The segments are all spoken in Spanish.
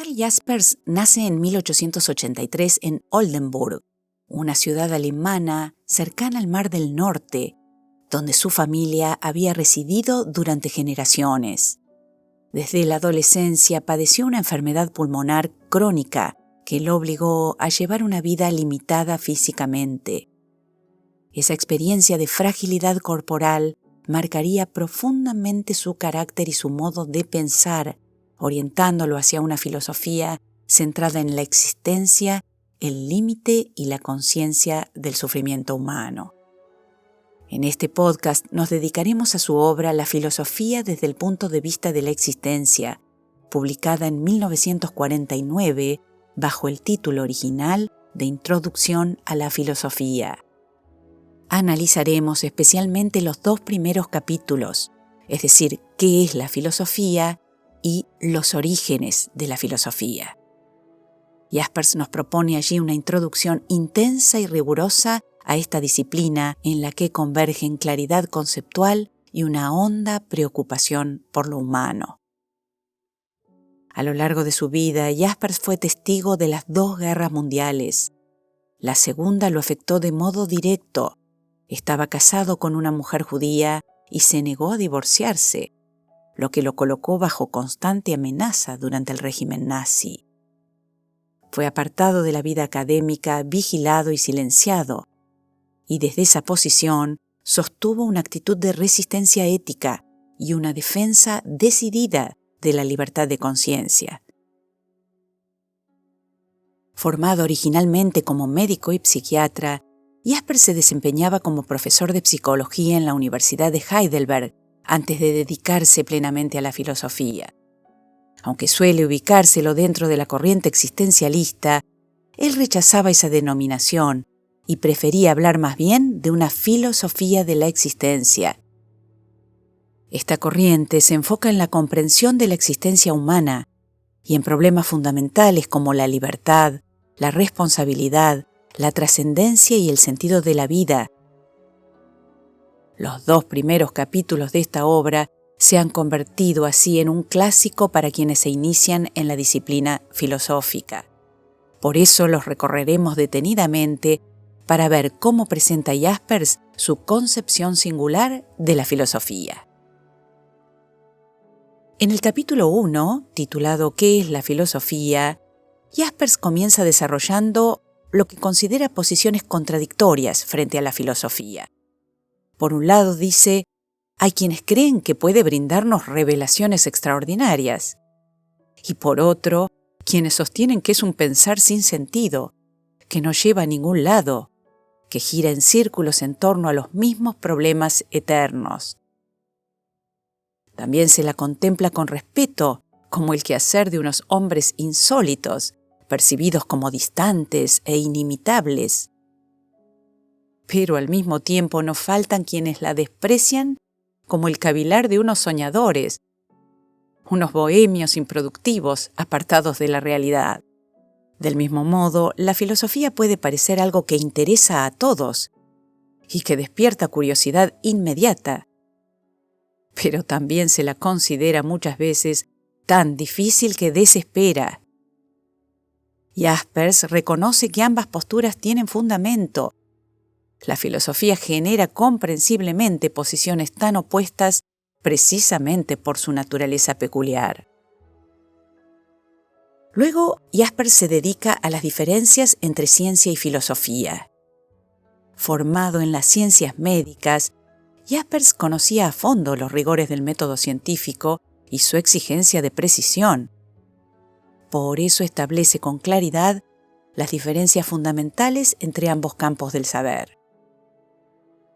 Karl Jaspers nace en 1883 en Oldenburg, una ciudad alemana cercana al Mar del Norte, donde su familia había residido durante generaciones. Desde la adolescencia padeció una enfermedad pulmonar crónica que lo obligó a llevar una vida limitada físicamente. Esa experiencia de fragilidad corporal marcaría profundamente su carácter y su modo de pensar, orientándolo hacia una filosofía centrada en la existencia, el límite y la conciencia del sufrimiento humano. En este podcast nos dedicaremos a su obra La filosofía desde el punto de vista de la existencia, publicada en 1949 bajo el título original de Introducción a la filosofía. Analizaremos especialmente los 2 primeros capítulos, es decir, qué es la filosofía y los orígenes de la filosofía. Jaspers nos propone allí una introducción intensa y rigurosa a esta disciplina en la que convergen claridad conceptual y una honda preocupación por lo humano. A lo largo de su vida, Jaspers fue testigo de las 2 guerras mundiales. La segunda lo afectó de modo directo. Estaba casado con una mujer judía y se negó a divorciarse, lo que lo colocó bajo constante amenaza durante el régimen nazi. Fue apartado de la vida académica, vigilado y silenciado, y desde esa posición sostuvo una actitud de resistencia ética y una defensa decidida de la libertad de conciencia. Formado originalmente como médico y psiquiatra, Jaspers se desempeñaba como profesor de psicología en la Universidad de Heidelberg antes de dedicarse plenamente a la filosofía. Aunque suele ubicárselo dentro de la corriente existencialista, él rechazaba esa denominación y prefería hablar más bien de una filosofía de la existencia. Esta corriente se enfoca en la comprensión de la existencia humana y en problemas fundamentales como la libertad, la responsabilidad, la trascendencia y el sentido de la vida. Los 2 primeros capítulos de esta obra se han convertido así en un clásico para quienes se inician en la disciplina filosófica. Por eso los recorreremos detenidamente para ver cómo presenta Jaspers su concepción singular de la filosofía. En el capítulo 1, titulado ¿Qué es la filosofía?, Jaspers comienza desarrollando lo que considera posiciones contradictorias frente a la filosofía. Por un lado dice, hay quienes creen que puede brindarnos revelaciones extraordinarias, y por otro, quienes sostienen que es un pensar sin sentido, que no lleva a ningún lado, que gira en círculos en torno a los mismos problemas eternos. También se la contempla con respeto como el quehacer de unos hombres insólitos, percibidos como distantes e inimitables. Pero al mismo tiempo no faltan quienes la desprecian como el cavilar de unos soñadores, unos bohemios improductivos apartados de la realidad. Del mismo modo, la filosofía puede parecer algo que interesa a todos y que despierta curiosidad inmediata, pero también se la considera muchas veces tan difícil que desespera. Jaspers reconoce que ambas posturas tienen fundamento. La filosofía genera comprensiblemente posiciones tan opuestas precisamente por su naturaleza peculiar. Luego, Jaspers se dedica a las diferencias entre ciencia y filosofía. Formado en las ciencias médicas, Jaspers conocía a fondo los rigores del método científico y su exigencia de precisión. Por eso establece con claridad las diferencias fundamentales entre ambos campos del saber.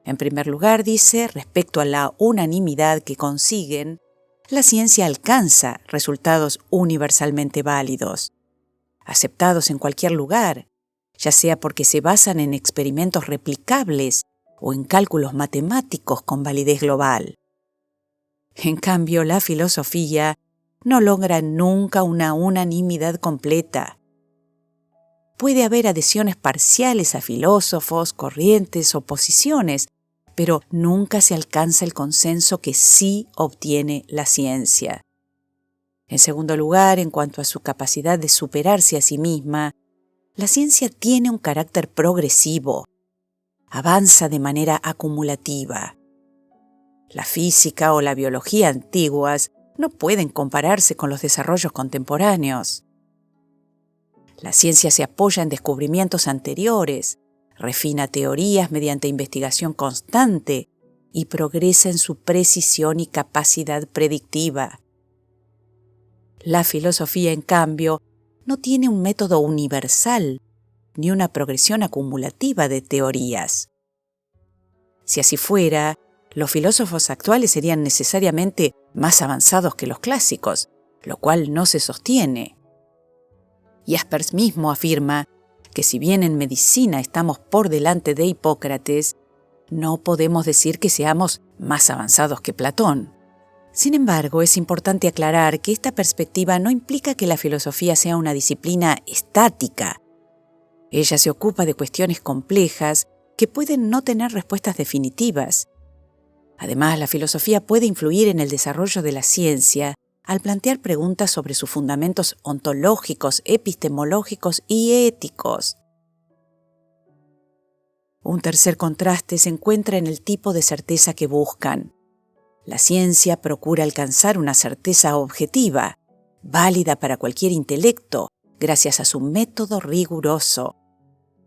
En primer lugar, dice, respecto a la unanimidad que consiguen, la ciencia alcanza resultados universalmente válidos, aceptados en cualquier lugar, ya sea porque se basan en experimentos replicables o en cálculos matemáticos con validez global. En cambio, la filosofía no logra nunca una unanimidad completa. Puede haber adhesiones parciales a filósofos, corrientes o posiciones, pero nunca se alcanza el consenso que sí obtiene la ciencia. En segundo lugar, en cuanto a su capacidad de superarse a sí misma, la ciencia tiene un carácter progresivo, avanza de manera acumulativa. La física o la biología antiguas no pueden compararse con los desarrollos contemporáneos. La ciencia se apoya en descubrimientos anteriores, refina teorías mediante investigación constante y progresa en su precisión y capacidad predictiva. La filosofía, en cambio, no tiene un método universal ni una progresión acumulativa de teorías. Si así fuera, los filósofos actuales serían necesariamente más avanzados que los clásicos, lo cual no se sostiene. Jaspers mismo afirma que si bien en medicina estamos por delante de Hipócrates, no podemos decir que seamos más avanzados que Platón. Sin embargo, es importante aclarar que esta perspectiva no implica que la filosofía sea una disciplina estática. Ella se ocupa de cuestiones complejas que pueden no tener respuestas definitivas. Además, la filosofía puede influir en el desarrollo de la ciencia al plantear preguntas sobre sus fundamentos ontológicos, epistemológicos y éticos. Un tercer contraste se encuentra en el tipo de certeza que buscan. La ciencia procura alcanzar una certeza objetiva, válida para cualquier intelecto, gracias a su método riguroso.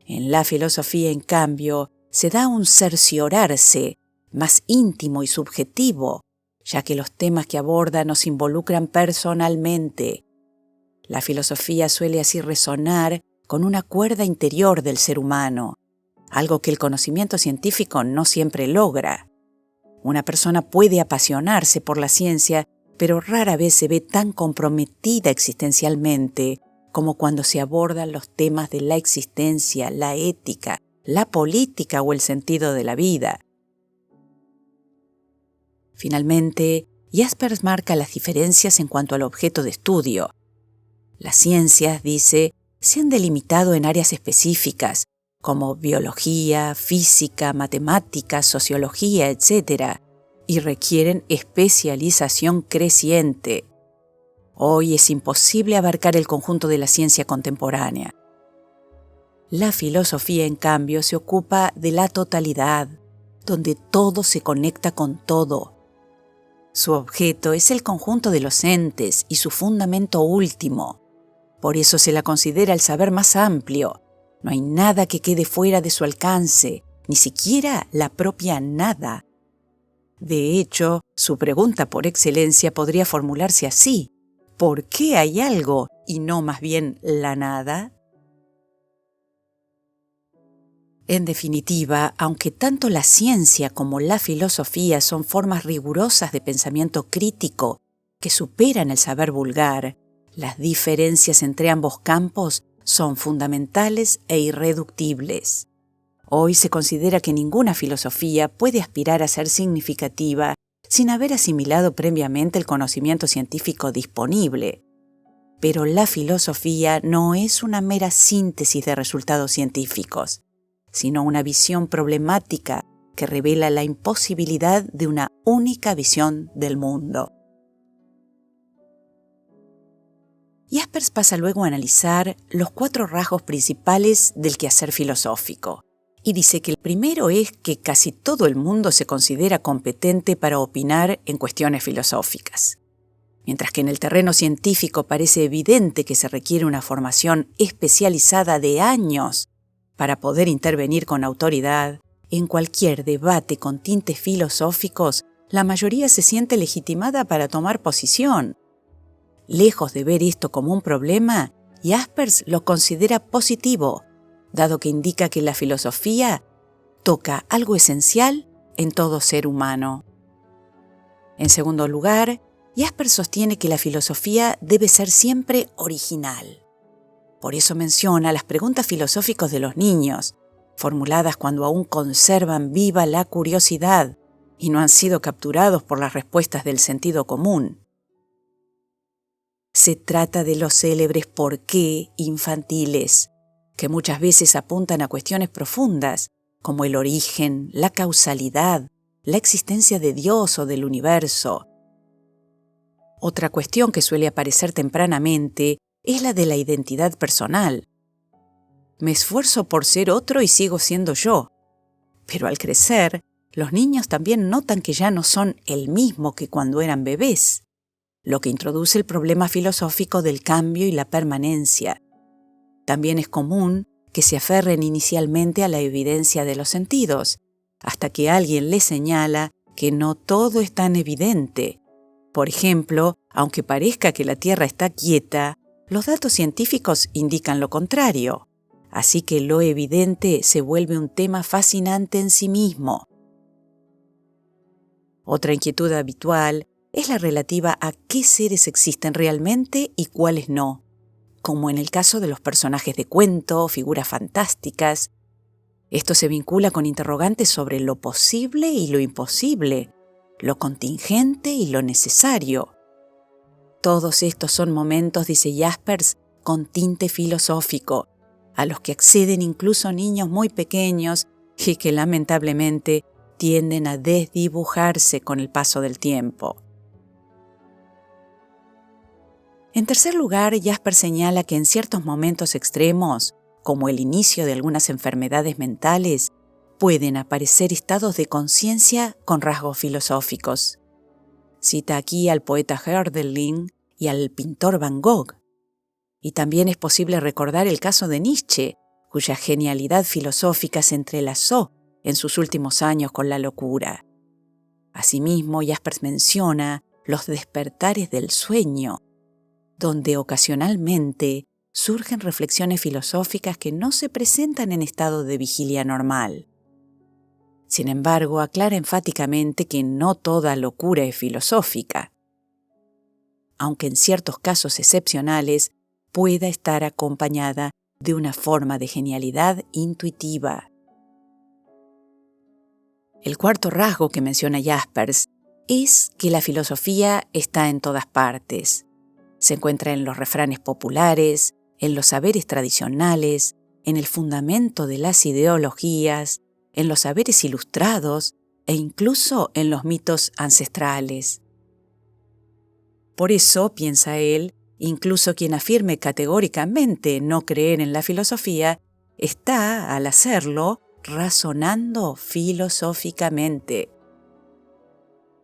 En la filosofía, en cambio, se da un cerciorarse más íntimo y subjetivo, ya que los temas que aborda nos involucran personalmente. La filosofía suele así resonar con una cuerda interior del ser humano, algo que el conocimiento científico no siempre logra. Una persona puede apasionarse por la ciencia, pero rara vez se ve tan comprometida existencialmente como cuando se abordan los temas de la existencia, la ética, la política o el sentido de la vida. Finalmente, Jaspers marca las diferencias en cuanto al objeto de estudio. Las ciencias, dice, se han delimitado en áreas específicas, como biología, física, matemáticas, sociología, etc., y requieren especialización creciente. Hoy es imposible abarcar el conjunto de la ciencia contemporánea. La filosofía, en cambio, se ocupa de la totalidad, donde todo se conecta con todo. Su objeto es el conjunto de los entes y su fundamento último. Por eso se la considera el saber más amplio. No hay nada que quede fuera de su alcance, ni siquiera la propia nada. De hecho, su pregunta por excelencia podría formularse así: ¿por qué hay algo y no más bien la nada? En definitiva, aunque tanto la ciencia como la filosofía son formas rigurosas de pensamiento crítico que superan el saber vulgar, las diferencias entre ambos campos son fundamentales e irreductibles. Hoy se considera que ninguna filosofía puede aspirar a ser significativa sin haber asimilado previamente el conocimiento científico disponible. Pero la filosofía no es una mera síntesis de resultados científicos, sino una visión problemática que revela la imposibilidad de una única visión del mundo. Jaspers pasa luego a analizar los 4 rasgos principales del quehacer filosófico, y dice que el primero es que casi todo el mundo se considera competente para opinar en cuestiones filosóficas. Mientras que en el terreno científico parece evidente que se requiere una formación especializada de años para poder intervenir con autoridad, en cualquier debate con tintes filosóficos, la mayoría se siente legitimada para tomar posición. Lejos de ver esto como un problema, Jaspers lo considera positivo, dado que indica que la filosofía toca algo esencial en todo ser humano. En segundo lugar, Jaspers sostiene que la filosofía debe ser siempre original. Por eso menciona las preguntas filosóficas de los niños, formuladas cuando aún conservan viva la curiosidad y no han sido capturados por las respuestas del sentido común. Se trata de los célebres ¿por qué? Infantiles, que muchas veces apuntan a cuestiones profundas, como el origen, la causalidad, la existencia de Dios o del universo. Otra cuestión que suele aparecer tempranamente es la de la identidad personal. Me esfuerzo por ser otro y sigo siendo yo. Pero al crecer, los niños también notan que ya no son el mismo que cuando eran bebés, lo que introduce el problema filosófico del cambio y la permanencia. También es común que se aferren inicialmente a la evidencia de los sentidos, hasta que alguien les señala que no todo es tan evidente. Por ejemplo, aunque parezca que la Tierra está quieta, los datos científicos indican lo contrario. Así que lo evidente se vuelve un tema fascinante en sí mismo. Otra inquietud habitual es la relativa a qué seres existen realmente y cuáles no, como en el caso de los personajes de cuento o figuras fantásticas. Esto se vincula con interrogantes sobre lo posible y lo imposible, lo contingente y lo necesario. Todos estos son momentos, dice Jaspers, con tinte filosófico, a los que acceden incluso niños muy pequeños y que lamentablemente tienden a desdibujarse con el paso del tiempo. En tercer lugar, Jaspers señala que en ciertos momentos extremos, como el inicio de algunas enfermedades mentales, pueden aparecer estados de conciencia con rasgos filosóficos. Cita aquí al poeta Hölderlin y al pintor Van Gogh. Y también es posible recordar el caso de Nietzsche, cuya genialidad filosófica se entrelazó en sus últimos años con la locura. Asimismo, Jaspers menciona los despertares del sueño, donde ocasionalmente surgen reflexiones filosóficas que no se presentan en estado de vigilia normal. Sin embargo, aclara enfáticamente que no toda locura es filosófica, aunque en ciertos casos excepcionales pueda estar acompañada de una forma de genialidad intuitiva. El cuarto rasgo que menciona Jaspers es que la filosofía está en todas partes. Se encuentra en los refranes populares, en los saberes tradicionales, en el fundamento de las ideologías, en los saberes ilustrados e incluso en los mitos ancestrales. Por eso, piensa él, incluso quien afirme categóricamente no creer en la filosofía, está, al hacerlo, razonando filosóficamente.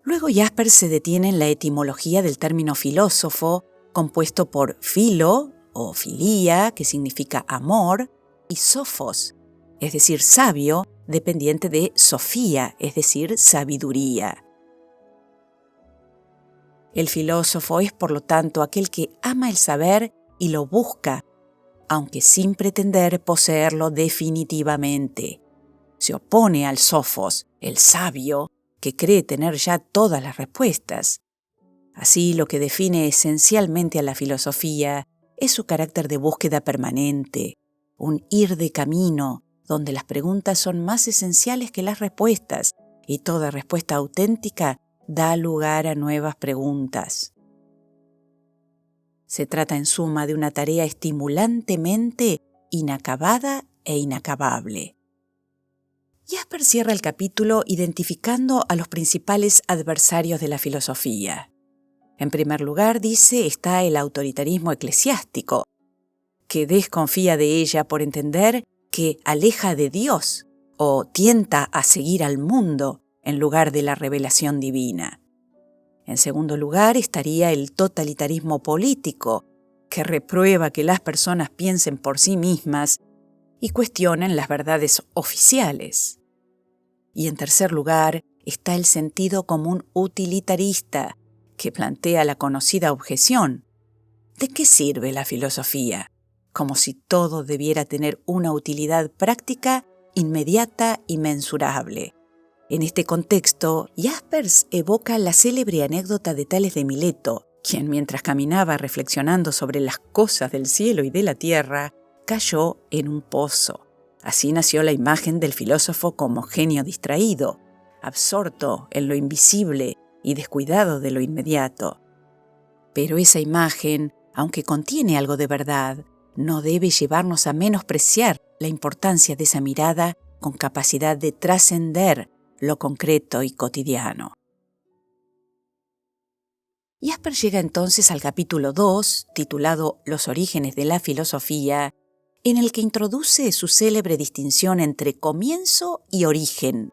Luego Jaspers se detiene en la etimología del término filósofo, compuesto por filo o filía, que significa amor, y sophos, es decir, sabio, dependiente de sofía, es decir, sabiduría. El filósofo es, por lo tanto, aquel que ama el saber y lo busca, aunque sin pretender poseerlo definitivamente. Se opone al sophos, el sabio, que cree tener ya todas las respuestas. Así, lo que define esencialmente a la filosofía es su carácter de búsqueda permanente, un ir de camino donde las preguntas son más esenciales que las respuestas y toda respuesta auténtica da lugar a nuevas preguntas. Se trata en suma de una tarea estimulantemente inacabada e inacabable. Jaspers cierra el capítulo identificando a los principales adversarios de la filosofía. En primer lugar, dice, está el autoritarismo eclesiástico, que desconfía de ella por entender que aleja de Dios o tienta a seguir al mundo en lugar de la revelación divina. En segundo lugar, estaría el totalitarismo político, que reprueba que las personas piensen por sí mismas y cuestionen las verdades oficiales. Y en tercer lugar, está el sentido común utilitarista, que plantea la conocida objeción: ¿de qué sirve la filosofía? Como si todo debiera tener una utilidad práctica, inmediata y mensurable. En este contexto, Jaspers evoca la célebre anécdota de Tales de Mileto, quien mientras caminaba reflexionando sobre las cosas del cielo y de la tierra, cayó en un pozo. Así nació la imagen del filósofo como genio distraído, absorto en lo invisible y descuidado de lo inmediato. Pero esa imagen, aunque contiene algo de verdad, no debe llevarnos a menospreciar la importancia de esa mirada con capacidad de trascender lo concreto y cotidiano. Jaspers llega entonces al capítulo 2, titulado Los orígenes de la filosofía, en el que introduce su célebre distinción entre comienzo y origen.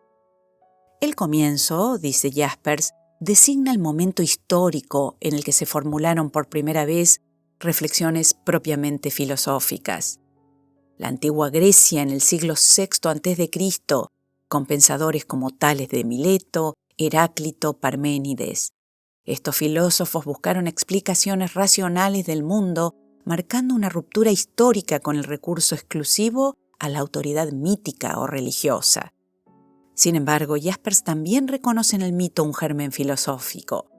El comienzo, dice Jaspers, designa el momento histórico en el que se formularon por primera vez reflexiones propiamente filosóficas. La antigua Grecia en el siglo VI a.C., con pensadores como Tales de Mileto, Heráclito, Parménides. Estos filósofos buscaron explicaciones racionales del mundo, marcando una ruptura histórica con el recurso exclusivo a la autoridad mítica o religiosa. Sin embargo, Jaspers también reconoce en el mito un germen filosófico.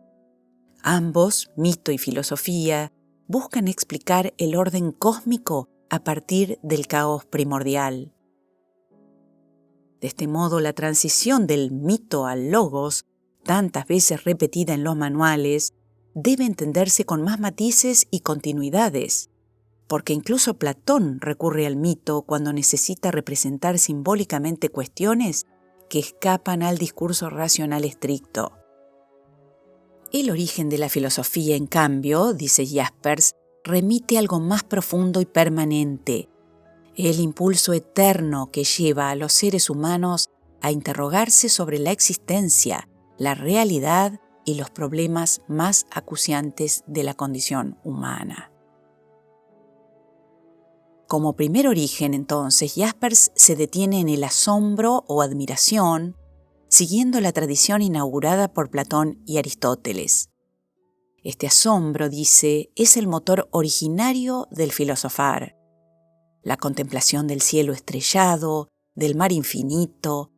Ambos, mito y filosofía, buscan explicar el orden cósmico a partir del caos primordial. De este modo, la transición del mito al logos, tantas veces repetida en los manuales, debe entenderse con más matices y continuidades, porque incluso Platón recurre al mito cuando necesita representar simbólicamente cuestiones que escapan al discurso racional estricto. El origen de la filosofía, en cambio, dice Jaspers, remite a algo más profundo y permanente, el impulso eterno que lleva a los seres humanos a interrogarse sobre la existencia, la realidad y los problemas más acuciantes de la condición humana. Como primer origen, entonces, Jaspers se detiene en el asombro o admiración, siguiendo la tradición inaugurada por Platón y Aristóteles. Este asombro, dice, es el motor originario del filosofar. La contemplación del cielo estrellado, del mar infinito,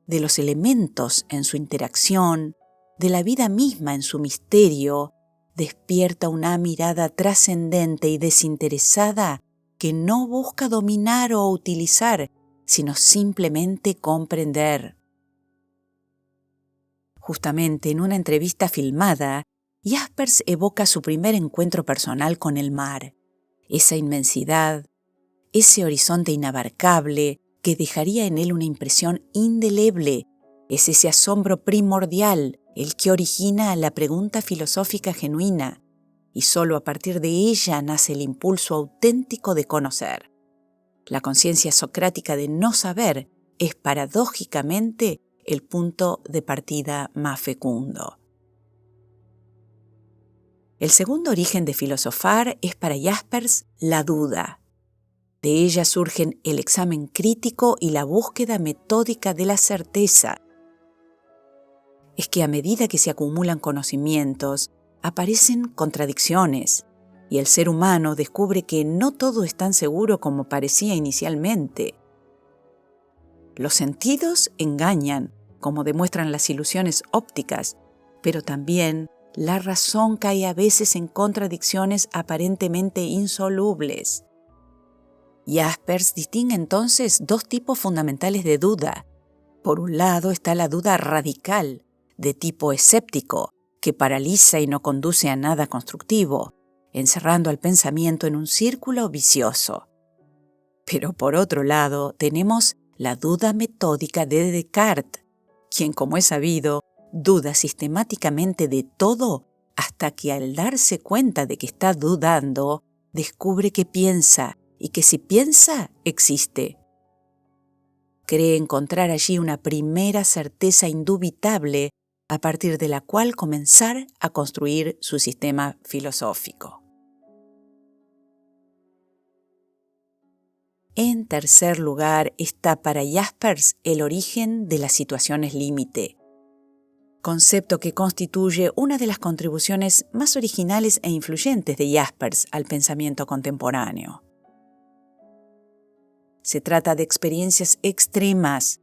de los elementos en su interacción, de la vida misma en su misterio, despierta una mirada trascendente y desinteresada que no busca dominar o utilizar, sino simplemente comprender. Justamente en una entrevista filmada, Jaspers evoca su primer encuentro personal con el mar, esa inmensidad, ese horizonte inabarcable que dejaría en él una impresión indeleble. Es ese asombro primordial el que origina la pregunta filosófica genuina, y solo a partir de ella nace el impulso auténtico de conocer. La conciencia socrática de no saber es paradójicamente el punto de partida más fecundo. El segundo origen de filosofar es para Jaspers la duda. De ella surgen el examen crítico y la búsqueda metódica de la certeza. Es que a medida que se acumulan conocimientos, aparecen contradicciones, y el ser humano descubre que no todo es tan seguro como parecía inicialmente. Los sentidos engañan, como demuestran las ilusiones ópticas, pero también la razón cae a veces en contradicciones aparentemente insolubles. Jaspers distingue entonces dos tipos fundamentales de duda. Por un lado está la duda radical, de tipo escéptico, que paraliza y no conduce a nada constructivo, encerrando al pensamiento en un círculo vicioso. Pero por otro lado tenemos la duda metódica de Descartes, quien, como es sabido, duda sistemáticamente de todo hasta que al darse cuenta de que está dudando, descubre que piensa y que si piensa, existe. Cree encontrar allí una primera certeza indubitable a partir de la cual comenzar a construir su sistema filosófico. En tercer lugar está para Jaspers el origen de las situaciones límite, concepto que constituye una de las contribuciones más originales e influyentes de Jaspers al pensamiento contemporáneo. Se trata de experiencias extremas,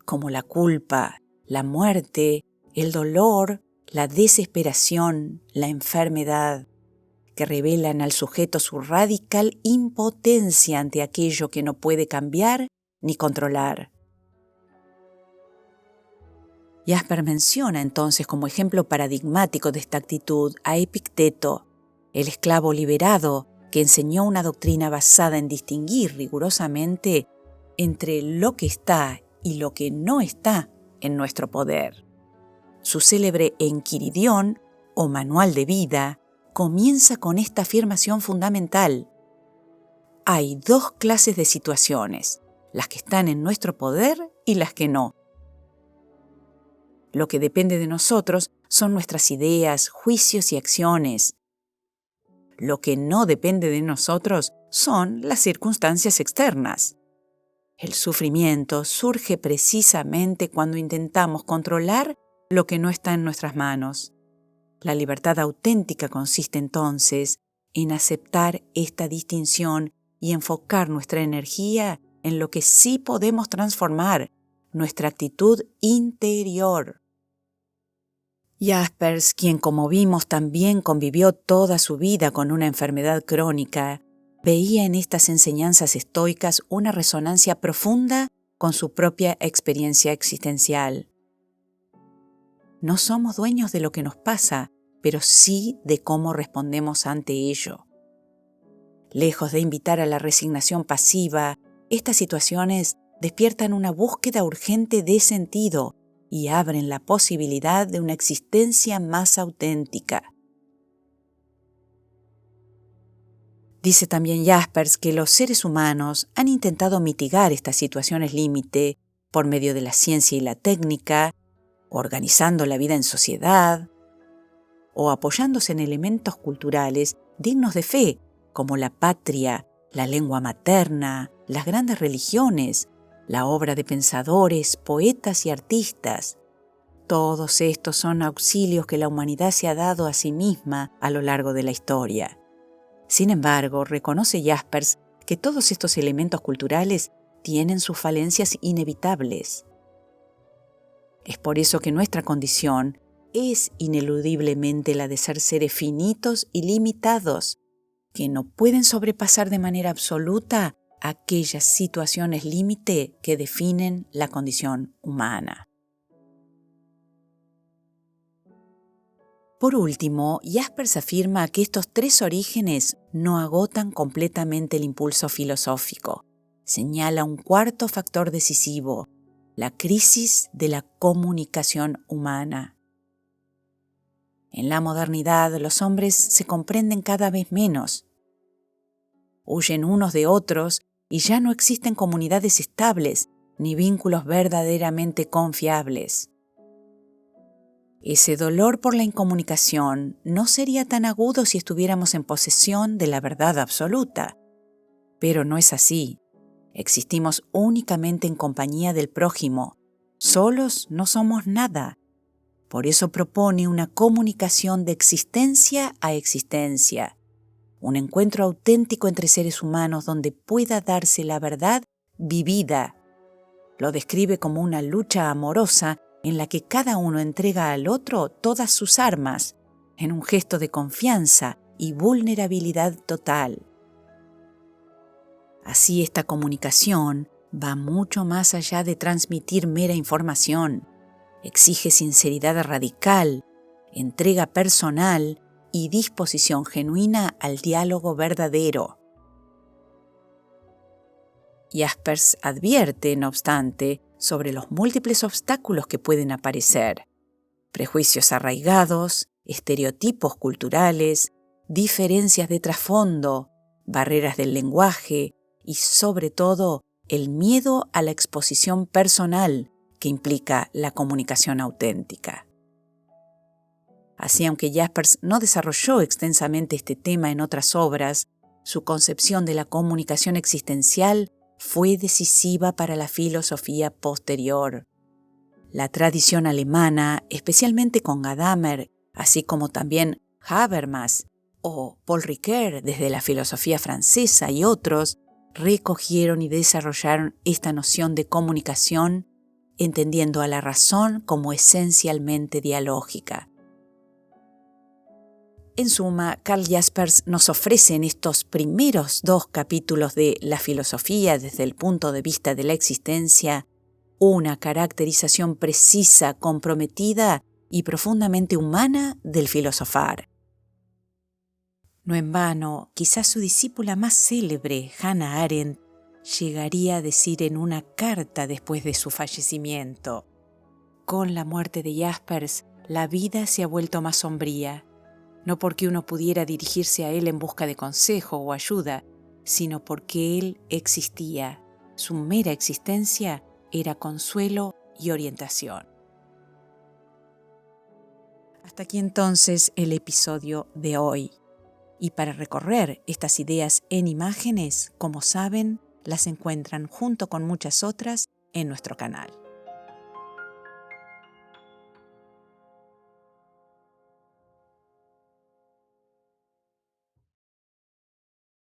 como la culpa, la muerte, el dolor, la desesperación, la enfermedad, que revelan al sujeto su radical impotencia ante aquello que no puede cambiar ni controlar. Jaspers menciona entonces como ejemplo paradigmático de esta actitud a Epicteto, el esclavo liberado que enseñó una doctrina basada en distinguir rigurosamente entre lo que está y lo que no está en nuestro poder. Su célebre Enquiridión o manual de vida comienza con esta afirmación fundamental. Hay dos clases de situaciones, las que están en nuestro poder y las que no. Lo que depende de nosotros son nuestras ideas, juicios y acciones. Lo que no depende de nosotros son las circunstancias externas. El sufrimiento surge precisamente cuando intentamos controlar lo que no está en nuestras manos. La libertad auténtica consiste entonces en aceptar esta distinción y enfocar nuestra energía en lo que sí podemos transformar, nuestra actitud interior. Jaspers, quien como vimos también convivió toda su vida con una enfermedad crónica, veía en estas enseñanzas estoicas una resonancia profunda con su propia experiencia existencial. No somos dueños de lo que nos pasa, pero sí de cómo respondemos ante ello. Lejos de invitar a la resignación pasiva, estas situaciones despiertan una búsqueda urgente de sentido y abren la posibilidad de una existencia más auténtica. Dice también Jaspers que los seres humanos han intentado mitigar estas situaciones límite por medio de la ciencia y la técnica, organizando la vida en sociedad, o apoyándose en elementos culturales dignos de fe, como la patria, la lengua materna, las grandes religiones, la obra de pensadores, poetas y artistas. Todos estos son auxilios que la humanidad se ha dado a sí misma a lo largo de la historia. Sin embargo, reconoce Jaspers que todos estos elementos culturales tienen sus falencias inevitables. Es por eso que nuestra condición es ineludiblemente la de ser seres finitos y limitados, que no pueden sobrepasar de manera absoluta aquellas situaciones límite que definen la condición humana. Por último, Jaspers afirma que estos tres orígenes no agotan completamente el impulso filosófico. Señala un cuarto factor decisivo, la crisis de la comunicación humana. En la modernidad, los hombres se comprenden cada vez menos. Huyen unos de otros y ya no existen comunidades estables ni vínculos verdaderamente confiables. Ese dolor por la incomunicación no sería tan agudo si estuviéramos en posesión de la verdad absoluta. Pero no es así. Existimos únicamente en compañía del prójimo. Solos no somos nada. Por eso propone una comunicación de existencia a existencia, un encuentro auténtico entre seres humanos donde pueda darse la verdad vivida. Lo describe como una lucha amorosa en la que cada uno entrega al otro todas sus armas, en un gesto de confianza y vulnerabilidad total. Así, esta comunicación va mucho más allá de transmitir mera información. Exige sinceridad radical, entrega personal y disposición genuina al diálogo verdadero. Jaspers advierte, no obstante, sobre los múltiples obstáculos que pueden aparecer: prejuicios arraigados, estereotipos culturales, diferencias de trasfondo, barreras del lenguaje y, sobre todo, el miedo a la exposición personal que implica la comunicación auténtica. Así, aunque Jaspers no desarrolló extensamente este tema en otras obras, su concepción de la comunicación existencial fue decisiva para la filosofía posterior. La tradición alemana, especialmente con Gadamer, así como también Habermas o Paul Ricoeur desde la filosofía francesa y otros, recogieron y desarrollaron esta noción de comunicación, entendiendo a la razón como esencialmente dialógica. En suma, Karl Jaspers nos ofrece en estos primeros 2 capítulos de La filosofía desde el punto de vista de la existencia una caracterización precisa, comprometida y profundamente humana del filosofar. No en vano, quizás su discípula más célebre, Hannah Arendt, llegaría a decir en una carta después de su fallecimiento: con la muerte de Jaspers la vida se ha vuelto más sombría, no porque uno pudiera dirigirse a él en busca de consejo o ayuda, sino porque él existía. Su mera existencia era consuelo y orientación. Hasta aquí entonces el episodio de hoy. Y para recorrer estas ideas en imágenes, como saben, las encuentran junto con muchas otras en nuestro canal.